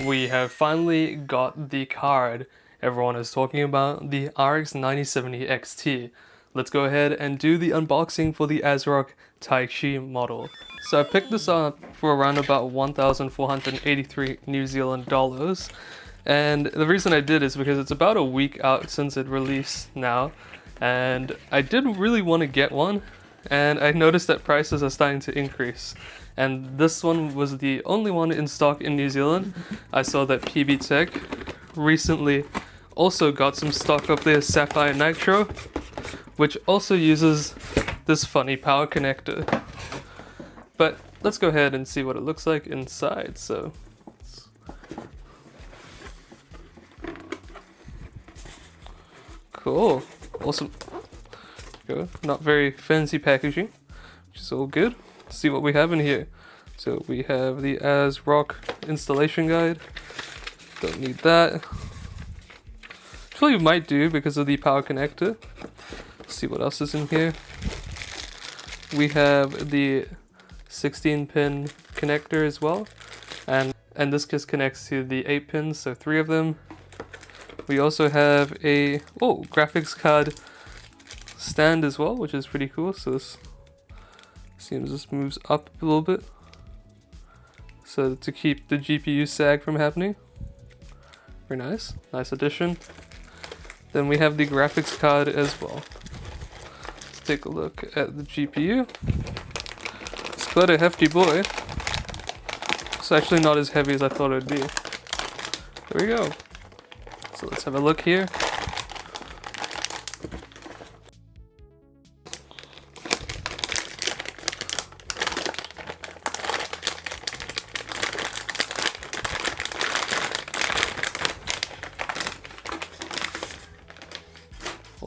We have finally got the card everyone is talking about, the RX 9070 XT. Let's go ahead and do the unboxing for the ASRock Taichi model. So I picked this up for around about 1,483 New Zealand dollars. And the reason I did is because it's about a week out since it released now. And I did really want to get one, and I noticed that prices are starting to increase. And this one was the only one in stock in New Zealand. I saw that PB Tech recently also got some stock of their Sapphire Nitro, which also uses this funny power connector. But let's go ahead and see what it looks like inside. So cool, awesome. Go. Not very fancy packaging, which is all good. Let's see what we have in here. So we have the ASRock installation guide. Don't need that. Actually, we might do because of the power connector. Let's see what else is in here. We have the 16-pin connector as well, and this just connects to the 8 pins, so 3 of them. We also have a graphics card stand as well, which is pretty cool. So this seems this moves up a little bit, so to keep the GPU sag from happening. Very nice addition. Then we have the graphics card as well. Let's take a look at the GPU. It's quite a hefty boy. It's actually not as heavy as I thought it would be. There we go. So let's have a look here.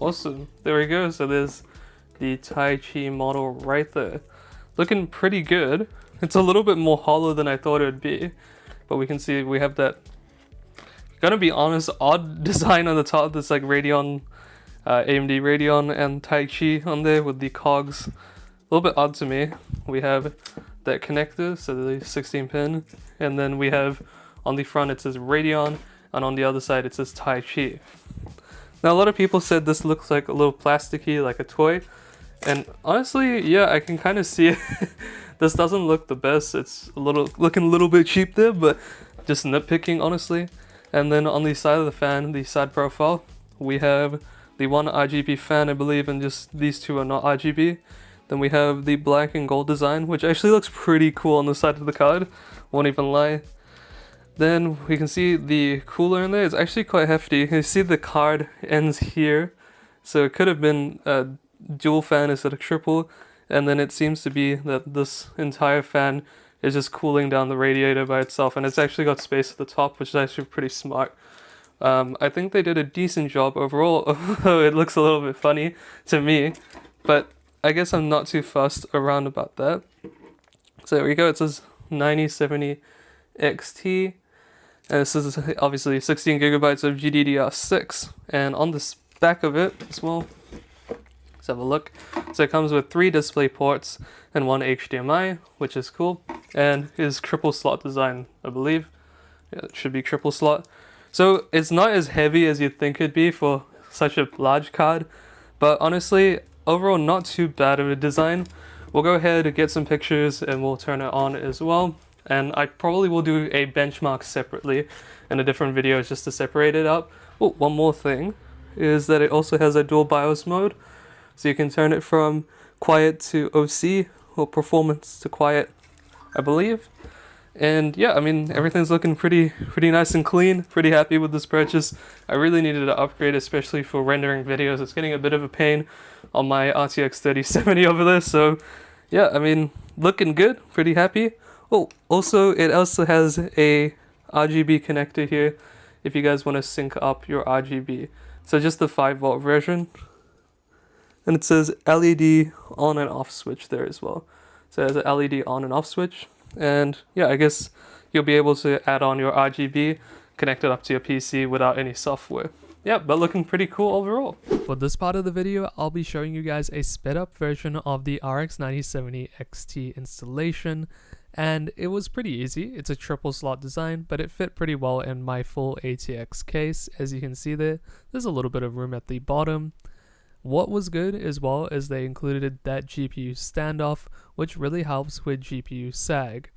Awesome, there we go. So there's the Taichi model right there. Looking pretty good. It's a little bit more hollow than I thought it would be, but we can see we have that, gonna be honest, odd design on the top. That's like Radeon, AMD Radeon and Taichi on there with the cogs. A little bit odd to me. We have that connector, so the 16-pin, and then we have on the front it says Radeon, and on the other side it says Taichi. Now a lot of people said this looks like a little plasticky, like a toy, and honestly, yeah, I can kind of see it. This doesn't look the best. It's looking a little bit cheap there, but just nitpicking, honestly. And then on the side of the fan, the side profile, we have the one RGB fan, I believe, and just these two are not RGB. Then we have the black and gold design, which actually looks pretty cool on the side of the card, won't even lie. Then we can see the cooler in there. It's actually quite hefty. You can see the card ends here, so it could have been a dual fan instead of triple, and then it seems to be that this entire fan is just cooling down the radiator by itself, and it's actually got space at the top, which is actually pretty smart. I think they did a decent job overall, although it looks a little bit funny to me, but I guess I'm not too fussed around about that. So there we go, it says 9070 XT, and this is obviously 16 gigabytes of GDDR6, and on the back of it as well, let's have a look. So it comes with 3 display ports and 1 HDMI, which is cool, and is triple slot design, I believe. Yeah, it should be triple slot. So it's not as heavy as you'd think it'd be for such a large card, but honestly, overall not too bad of a design. We'll go ahead and get some pictures and we'll turn it on as well. And I probably will do a benchmark separately in a different video just to separate it up. Oh, one more thing is that it also has a dual BIOS mode. So you can turn it from quiet to OC or performance to quiet, I believe. And yeah, I mean, everything's looking pretty nice and clean. Pretty happy with this purchase. I really needed to upgrade, especially for rendering videos. It's getting a bit of a pain on my RTX 3070 over there. So yeah, I mean, looking good, pretty happy. Oh, also, it also has a RGB connector here if you guys want to sync up your RGB. So just the 5-volt version. And it says LED on and off switch there as well. So it has an LED on and off switch. And yeah, I guess you'll be able to add on your RGB, connect it up to your PC without any software. yeah, but looking pretty cool overall. For this part of the video, I'll be showing you guys a sped up version of the RX 9070 XT installation, and it was pretty easy. It's a triple slot design, but it fit pretty well in my full ATX case. As you can see there's a little bit of room at the bottom. What was good as well is they included that GPU standoff, which really helps with GPU sag.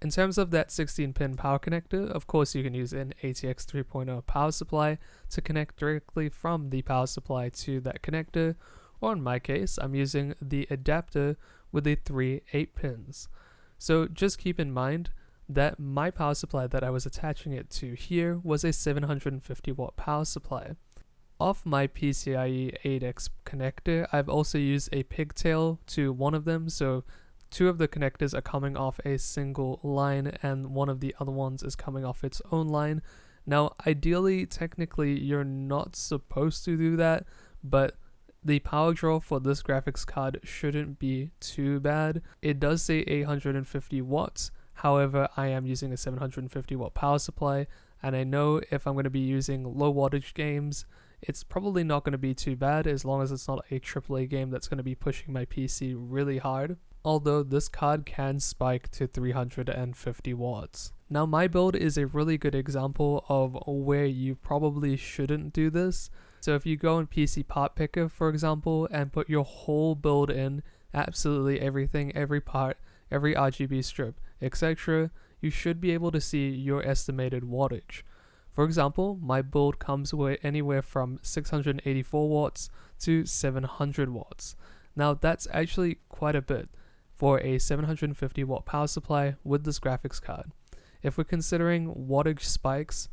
In terms of that 16-pin power connector, of course you can use an ATX 3.0 power supply to connect directly from the power supply to that connector, or in my case, I'm using the adapter with the 3 8-pins. So just keep in mind that my power supply that I was attaching it to here was a 750 watt power supply. Off my PCIe 8X connector, I've also used a pigtail to one of them, so 2 of the connectors are coming off a single line and one of the other ones is coming off its own line. Now technically you're not supposed to do that, but the power draw for this graphics card shouldn't be too bad. It does say 850 watts, however I am using a 750 watt power supply, and I know if I'm going to be using low wattage games, it's probably not going to be too bad as long as it's not a AAA game that's going to be pushing my PC really hard. Although this card can spike to 350 watts. Now my build is a really good example of where you probably shouldn't do this. So if you go in PC Part Picker, for example, and put your whole build in, absolutely everything, every part, every RGB strip, etc., you should be able to see your estimated wattage. For example, my build comes with anywhere from 684 watts to 700 watts. Now that's actually quite a bit for a 750 watt power supply with this graphics card. If we're considering wattage spikes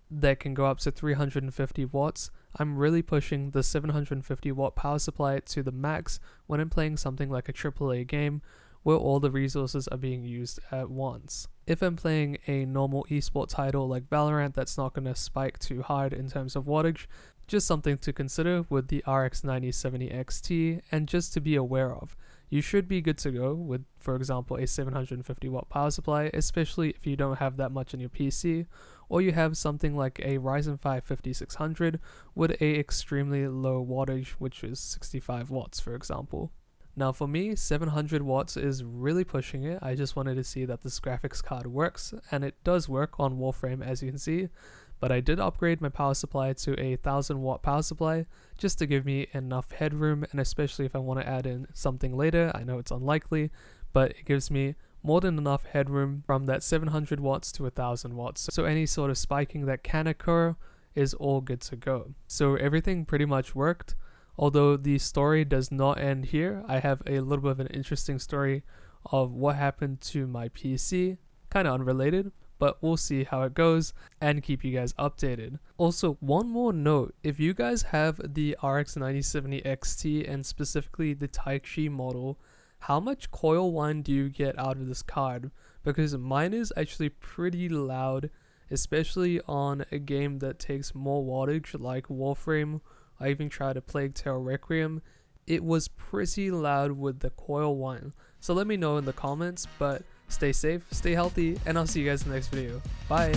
that can go up to 350 watts, I'm really pushing the 750 watt power supply to the max when I'm playing something like a AAA game where all the resources are being used at once. If I'm playing a normal esport title like Valorant that's not going to spike too hard in terms of wattage, just something to consider with the RX 9070 XT and just to be aware of. You should be good to go with, for example, a 750 watt power supply, especially if you don't have that much on your PC, or you have something like a Ryzen 5 5600 with a extremely low wattage, which is 65 watts, for example. Now for me, 700 watts is really pushing it. I just wanted to see that this graphics card works, and it does work on Warframe as you can see. But I did upgrade my power supply to a 1000 watt power supply just to give me enough headroom, and especially if I want to add in something later. I know it's unlikely, but it gives me more than enough headroom from that 700 watts to 1000 watts. So any sort of spiking that can occur is all good to go. So everything pretty much worked. Although the story does not end here, I have a little bit of an interesting story of what happened to my PC, kind of unrelated, but we'll see how it goes and keep you guys updated. Also, one more note, if you guys have the RX 9070 XT and specifically the Taichi model, how much coil whine do you get out of this card? Because mine is actually pretty loud, especially on a game that takes more wattage like Warframe. I even tried to Plague Tale Requiem. It was pretty loud with the coil whine. So let me know in the comments, but stay safe, stay healthy, and I'll see you guys in the next video. Bye!